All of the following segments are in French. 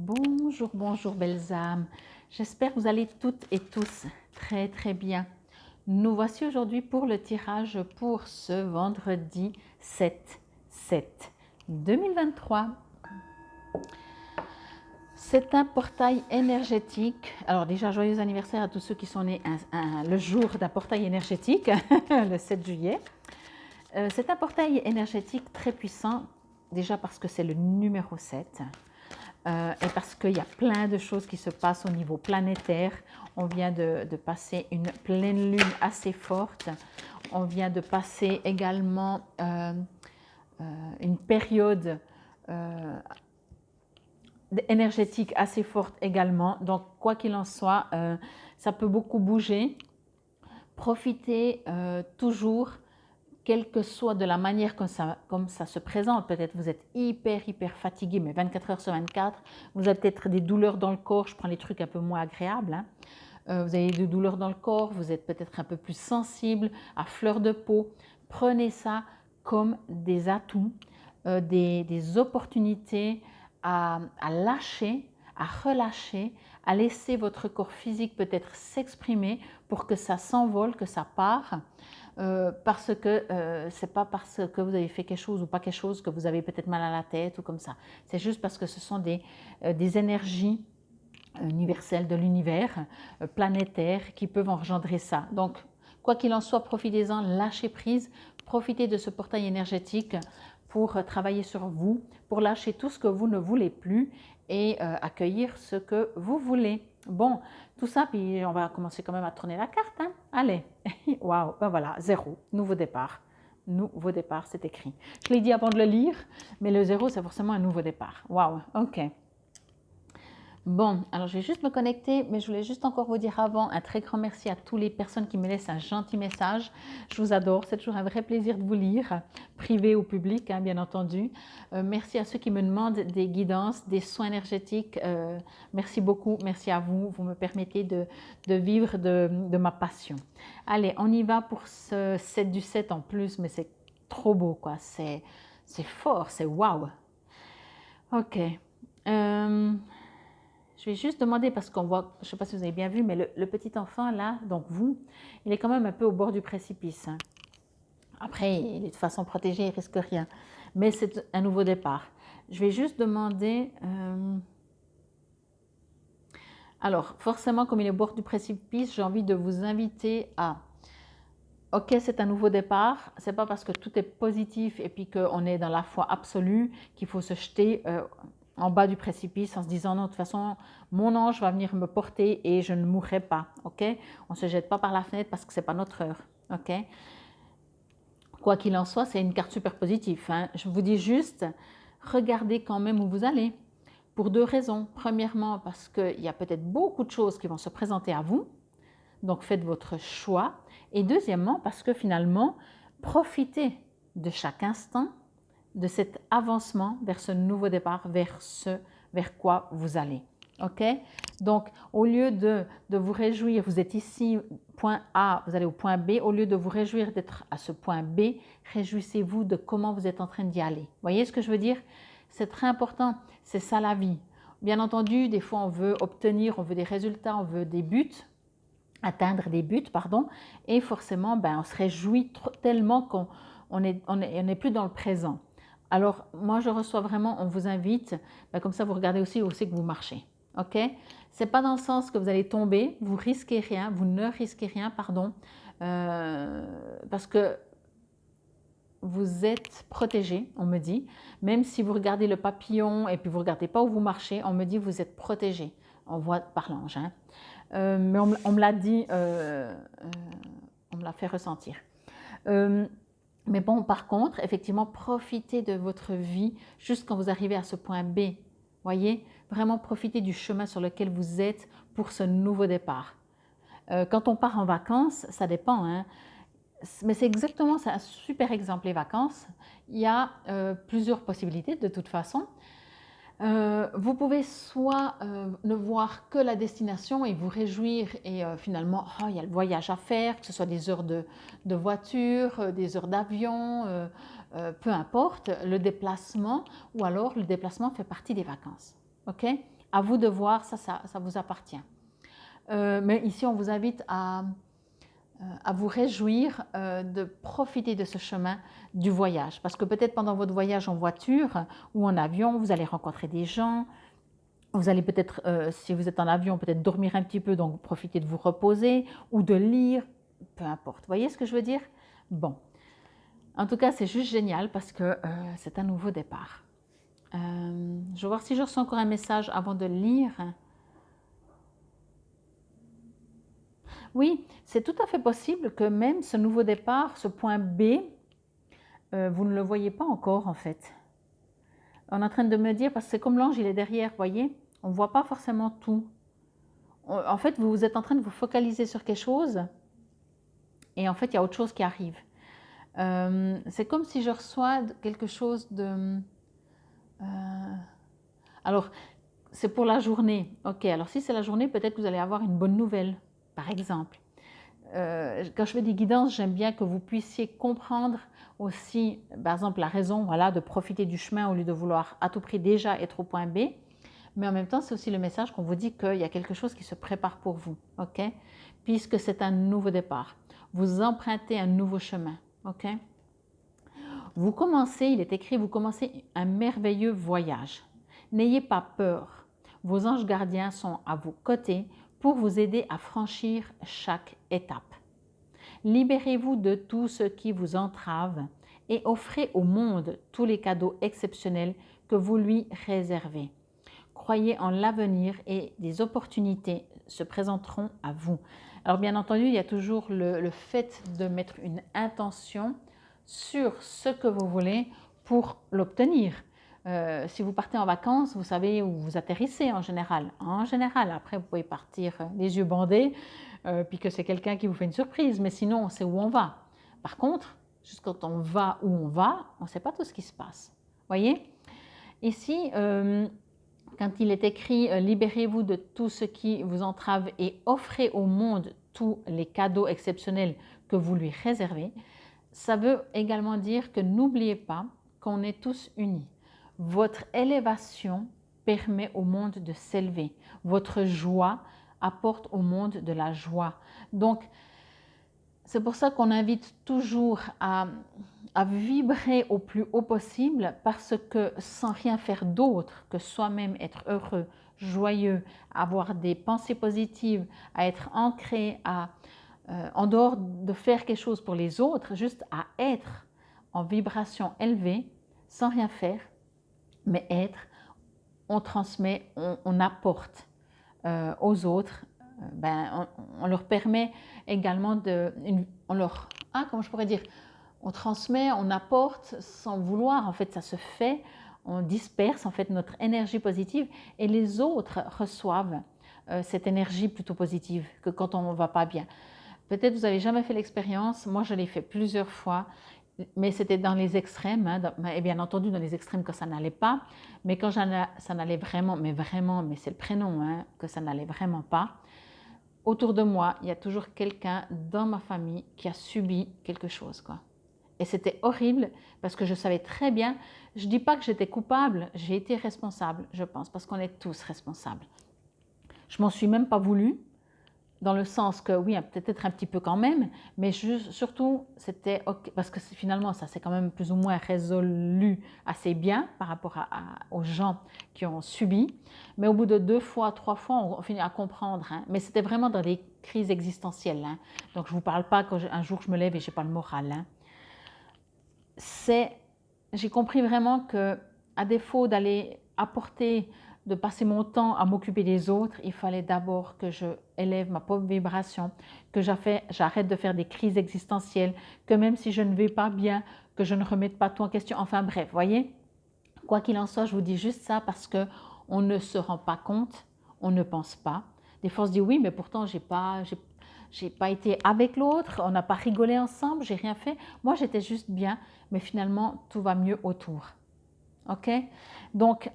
Bonjour, bonjour belles âmes. J'espère que vous allez toutes et tous très très bien. Nous voici aujourd'hui pour le tirage pour ce vendredi 7/7/2023. C'est un portail énergétique. Alors déjà, joyeux anniversaire à tous ceux qui sont nés le jour d'un portail énergétique, le 7 juillet. C'est un portail énergétique très puissant, déjà parce que c'est le numéro 7. Et parce qu'il y a plein de choses qui se passent au niveau planétaire. On vient de passer une pleine lune assez forte. On vient de passer également une période énergétique assez forte également. Donc, quoi qu'il en soit, ça peut beaucoup bouger. Profitez toujours, quelle que soit de la manière comme ça se présente. Peut-être vous êtes hyper fatigué, mais 24 heures sur 24. Vous avez peut-être des douleurs dans le corps. Je prends les trucs un peu moins agréables. Hein. Vous avez des douleurs dans le corps. Vous êtes peut-être un peu plus sensible, à fleur de peau. Prenez ça comme des atouts, des opportunités à lâcher, à relâcher, à laisser votre corps physique peut-être s'exprimer pour que ça s'envole, que ça part. Parce que c'est pas parce que vous avez fait quelque chose ou pas quelque chose que vous avez peut-être mal à la tête ou comme ça. C'est juste parce que ce sont des énergies universelles de l'univers, planétaires, qui peuvent engendrer ça. Donc, quoi qu'il en soit, profitez-en, lâchez prise, profitez de ce portail énergétique pour travailler sur vous, pour lâcher tout ce que vous ne voulez plus et accueillir ce que vous voulez. Bon, tout ça, puis on va commencer quand même à tourner la carte. Hein. Allez, waouh, ben voilà, 0, nouveau départ. Nouveau départ, c'est écrit. Je l'ai dit avant de le lire, mais le 0, c'est forcément un nouveau départ. Waouh, ok. Bon, alors je vais juste me connecter, mais je voulais juste encore vous dire avant un très grand merci à toutes les personnes qui me laissent un gentil message. Je vous adore, c'est toujours un vrai plaisir de vous lire, privé ou public, hein, bien entendu. Merci à ceux qui me demandent des guidances, des soins énergétiques. Merci beaucoup, merci à vous. Vous me permettez de vivre de ma passion. Allez, on y va pour ce 7 du 7 en plus, mais c'est trop beau, quoi. C'est fort, c'est waouh. Ok. Je vais juste demander, parce qu'on voit, je ne sais pas si vous avez bien vu, mais le petit enfant là, donc vous, il est quand même un peu au bord du précipice. Hein. Après, il est de façon protégée, il ne risque rien. Mais c'est un nouveau départ. Je vais juste demander... Alors, forcément, comme il est au bord du précipice, j'ai envie de vous inviter à... Ok, c'est un nouveau départ. Ce n'est pas parce que tout est positif et puis qu'on est dans la foi absolue qu'il faut se jeter... en bas du précipice en se disant non, de toute façon, mon ange va venir me porter et je ne mourrai pas, ok? On ne se jette pas par la fenêtre parce que ce n'est pas notre heure, ok? Quoi qu'il en soit, c'est une carte super positive. Hein. Je vous dis juste, regardez quand même où vous allez. Pour deux raisons. Premièrement, parce qu'il y a peut-être beaucoup de choses qui vont se présenter à vous, donc faites votre choix. Et deuxièmement, parce que finalement, profitez de chaque instant, de cet avancement vers ce nouveau départ, vers quoi vous allez. Ok? Donc, au lieu de vous réjouir, vous êtes ici, point A, vous allez au point B, au lieu de vous réjouir d'être à ce point B, réjouissez-vous de comment vous êtes en train d'y aller. Vous voyez ce que je veux dire? C'est très important, c'est ça la vie. Bien entendu, des fois on veut obtenir, on veut des résultats, on veut des buts, atteindre des buts, pardon, et forcément, on se réjouit tellement qu'on n'est plus dans le présent. Alors, moi, je reçois vraiment, on vous invite, comme ça, vous regardez aussi où c'est que vous marchez. Ok? C'est pas dans le sens que vous allez tomber, vous risquez rien, vous ne risquez rien, pardon, parce que vous êtes protégé, on me dit. Même si vous regardez le papillon et puis vous regardez pas où vous marchez, on me dit vous êtes protégé. On voit par l'ange. Hein. Mais on me l'a dit, on me l'a fait ressentir. Mais bon, par contre, effectivement, profitez de votre vie juste quand vous arrivez à ce point B. Voyez, vraiment profitez du chemin sur lequel vous êtes pour ce nouveau départ. Quand on part en vacances, ça dépend, hein, mais c'est exactement, c'est un super exemple, les vacances. Il y a plusieurs possibilités de toute façon. Vous pouvez soit ne voir que la destination et vous réjouir et finalement, il y a le voyage à faire, que ce soit des heures de voiture, des heures d'avion, peu importe, le déplacement, ou alors le déplacement fait partie des vacances. Ok? À vous de voir, ça vous appartient. Mais ici, on vous invite à vous réjouir de profiter de ce chemin du voyage. Parce que peut-être pendant votre voyage en voiture ou en avion, vous allez rencontrer des gens. Vous allez peut-être, si vous êtes en avion, peut-être dormir un petit peu, donc profiter de vous reposer ou de lire, peu importe. Vous voyez ce que je veux dire? Bon. En tout cas, c'est juste génial parce que c'est un nouveau départ. Je vais voir si je reçois encore un message avant de lire. Oui, c'est tout à fait possible que même ce nouveau départ, ce point B, vous ne le voyez pas encore en fait. On est en train de me dire, parce que c'est comme l'ange, il est derrière, vous voyez, on ne voit pas forcément tout. En fait, vous êtes en train de vous focaliser sur quelque chose et en fait, il y a autre chose qui arrive. C'est comme si je reçois quelque chose de... alors, c'est pour la journée. Ok, alors si c'est la journée, peut-être que vous allez avoir une bonne nouvelle, par exemple. Quand je fais des guidances, j'aime bien que vous puissiez comprendre aussi, par exemple, la raison voilà, de profiter du chemin au lieu de vouloir à tout prix déjà être au point B. Mais en même temps, c'est aussi le message qu'on vous dit qu'il y a quelque chose qui se prépare pour vous, ok? Puisque c'est un nouveau départ. Vous empruntez un nouveau chemin, ok? Vous commencez, il est écrit, vous commencez un merveilleux voyage. N'ayez pas peur. Vos anges gardiens sont à vos côtés pour vous aider à franchir chaque étape. Libérez-vous de tout ce qui vous entrave et offrez au monde tous les cadeaux exceptionnels que vous lui réservez. Croyez en l'avenir et des opportunités se présenteront à vous. Alors bien entendu, il y a toujours le fait de mettre une intention sur ce que vous voulez pour l'obtenir. Si vous partez en vacances, vous savez où vous atterrissez en général. En général, après vous pouvez partir les yeux bandés, puis que c'est quelqu'un qui vous fait une surprise, mais sinon on sait où on va. Par contre, juste quand on va où on va, on ne sait pas tout ce qui se passe. Voyez? Ici, quand il est écrit « Libérez-vous de tout ce qui vous entrave et offrez au monde tous les cadeaux exceptionnels que vous lui réservez », ça veut également dire que n'oubliez pas qu'on est tous unis. Votre élévation permet au monde de s'élever. Votre joie apporte au monde de la joie. Donc, c'est pour ça qu'on invite toujours à vibrer au plus haut possible, parce que sans rien faire d'autre que soi-même être heureux, joyeux, avoir des pensées positives, à être ancré, en dehors de faire quelque chose pour les autres, juste à être en vibration élevée, sans rien faire, mais être, on transmet, on apporte aux autres. On leur permet également comment je pourrais dire, on transmet, on apporte sans vouloir, en fait ça se fait, on disperse en fait notre énergie positive et les autres reçoivent cette énergie plutôt positive que quand on ne va pas bien. Peut-être vous n'avez jamais fait l'expérience, moi je l'ai fait plusieurs fois, mais c'était dans les extrêmes, hein, et bien entendu dans les extrêmes que ça n'allait pas, mais quand ça n'allait vraiment, mais c'est le prénom, hein, que ça n'allait vraiment pas, autour de moi, il y a toujours quelqu'un dans ma famille qui a subi quelque chose, quoi. Et c'était horrible parce que je savais très bien, je ne dis pas que j'étais coupable, j'ai été responsable, je pense, parce qu'on est tous responsables. Je m'en suis même pas voulu, dans le sens que oui, peut-être un petit peu quand même, mais surtout c'était ok, parce que finalement ça s'est quand même plus ou moins résolu assez bien par rapport aux gens qui ont subi. Mais au bout de 2 fois, 3 fois, on finit à comprendre. Hein. Mais c'était vraiment dans des crises existentielles. Hein. Donc je ne vous parle pas qu'un jour je me lève et je n'ai pas le moral. Hein. J'ai compris vraiment que, à défaut d'aller apporter, de passer mon temps à m'occuper des autres, il fallait d'abord que je élève ma propre vibration, que j'arrête de faire des crises existentielles, que même si je ne vais pas bien, que je ne remette pas tout en question. Enfin bref, voyez, quoi qu'il en soit, je vous dis juste ça parce que on ne se rend pas compte, on ne pense pas. Des fois, on se dit oui, mais pourtant j'ai pas été avec l'autre, on n'a pas rigolé ensemble, j'ai rien fait. Moi, j'étais juste bien, mais finalement, tout va mieux autour. Ok? Donc,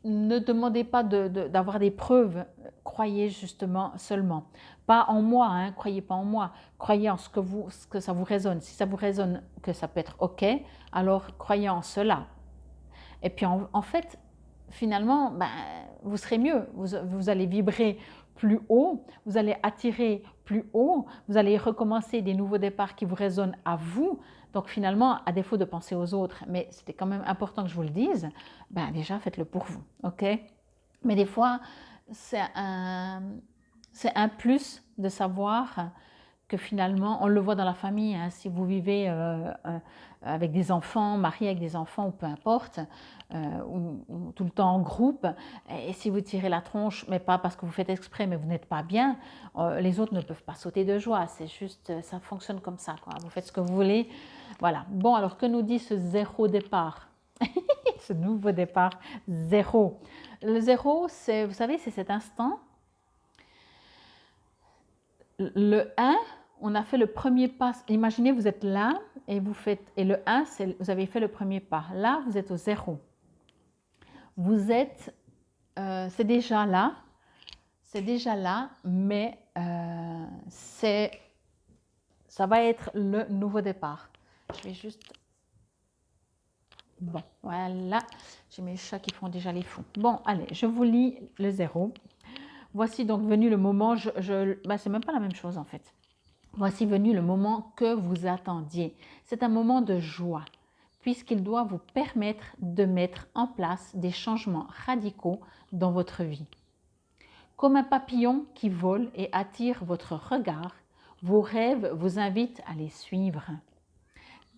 ne demandez pas d'avoir des preuves, croyez justement seulement. Pas en moi, hein, croyez pas en moi, croyez en ce que ça vous résonne. Si ça vous résonne que ça peut être ok, alors croyez en cela. Et puis en fait, finalement, ben, vous serez mieux. Vous allez vibrer plus haut, vous allez attirer plus haut, vous allez recommencer des nouveaux départs qui vous résonnent à vous. Donc finalement, à défaut de penser aux autres, mais c'était quand même important que je vous le dise, ben déjà faites-le pour vous, ok? Mais des fois, c'est un plus de savoir que finalement, on le voit dans la famille, hein, si vous vivez avec des enfants, mariés avec des enfants ou peu importe, ou tout le temps en groupe, et si vous tirez la tronche, mais pas parce que vous faites exprès, mais vous n'êtes pas bien, les autres ne peuvent pas sauter de joie, c'est juste, ça fonctionne comme ça, quoi. Vous faites ce que vous voulez, voilà. Bon, alors que nous dit ce zéro départ? Ce nouveau départ, zéro. Le zéro, c'est, vous savez, c'est cet instant. Le 1, on a fait le premier pas. Imaginez, vous êtes là et vous faites, et le 1, vous avez fait le premier pas. Là, vous êtes au 0. Vous êtes, c'est déjà là, mais ça va être le nouveau départ. Je vais juste, bon, voilà, j'ai mes chats qui font déjà les fous. Bon, allez, je vous lis le 0. Voici donc venu le moment, c'est même pas la même chose en fait. Voici venu le moment que vous attendiez. C'est un moment de joie, puisqu'il doit vous permettre de mettre en place des changements radicaux dans votre vie. Comme un papillon qui vole et attire votre regard, vos rêves vous invitent à les suivre.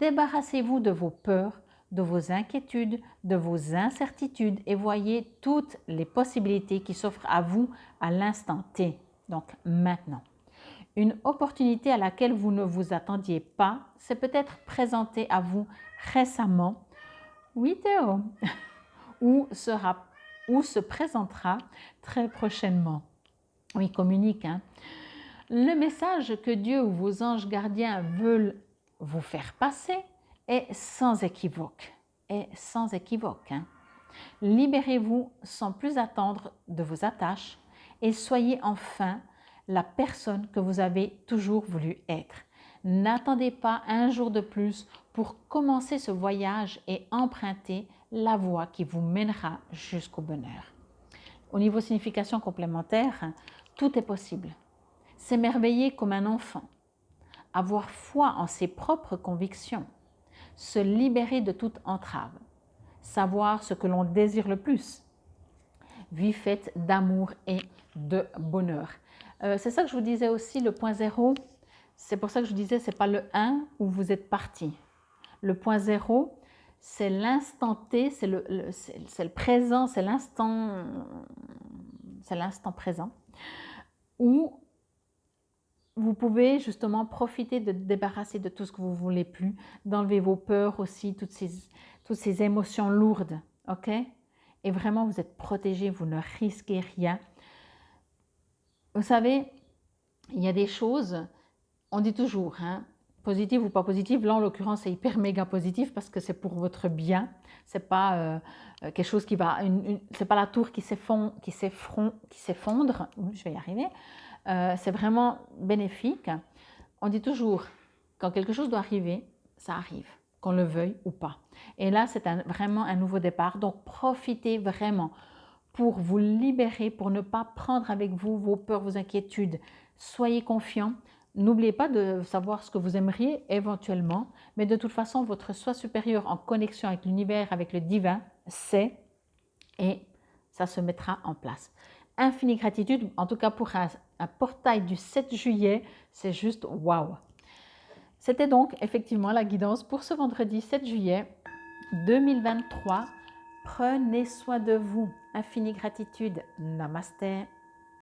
Débarrassez-vous de vos peurs, de vos inquiétudes, de vos incertitudes et voyez toutes les possibilités qui s'offrent à vous à l'instant T, donc maintenant. Une opportunité à laquelle vous ne vous attendiez pas s'est peut-être présentée à vous récemment, oui Théo, ou se présentera très prochainement. Oui, communique. Hein. Le message que Dieu ou vos anges gardiens veulent vous faire passer est sans équivoque. Hein. Libérez-vous sans plus attendre de vos attaches et soyez enfin la personne que vous avez toujours voulu être. N'attendez pas un jour de plus pour commencer ce voyage et emprunter la voie qui vous mènera jusqu'au bonheur. Au niveau signification complémentaire, tout est possible. S'émerveiller comme un enfant, avoir foi en ses propres convictions, se libérer de toute entrave, savoir ce que l'on désire le plus, vie faite d'amour et de bonheur. C'est ça que je vous disais aussi, le point 0, c'est pour ça que je vous disais, ce n'est pas le 1 où vous êtes parti. Le point 0, c'est l'instant T, c'est le présent, c'est l'instant présent, où vous pouvez justement profiter de débarrasser de tout ce que vous ne voulez plus, d'enlever vos peurs aussi, toutes ces émotions lourdes, ok? Et vraiment, vous êtes protégé, vous ne risquez rien. Vous savez, il y a des choses, on dit toujours, hein, positive ou pas positive. Là, en l'occurrence, c'est hyper méga positif parce que c'est pour votre bien. C'est pas quelque chose qui va, c'est pas la tour qui s'effondre. Je vais y arriver. C'est vraiment bénéfique. On dit toujours, quand quelque chose doit arriver, ça arrive, qu'on le veuille ou pas. Et là, c'est vraiment un nouveau départ. Donc, profitez vraiment pour vous libérer, pour ne pas prendre avec vous vos peurs, vos inquiétudes. Soyez confiants. N'oubliez pas de savoir ce que vous aimeriez éventuellement, mais de toute façon, votre soi supérieur en connexion avec l'univers, avec le divin, sait et ça se mettra en place. Infinie gratitude, en tout cas pour un portail du 7 juillet, c'est juste waouh. C'était donc effectivement la guidance pour ce vendredi 7 juillet 2023. Prenez soin de vous. Infinie gratitude. Namasté.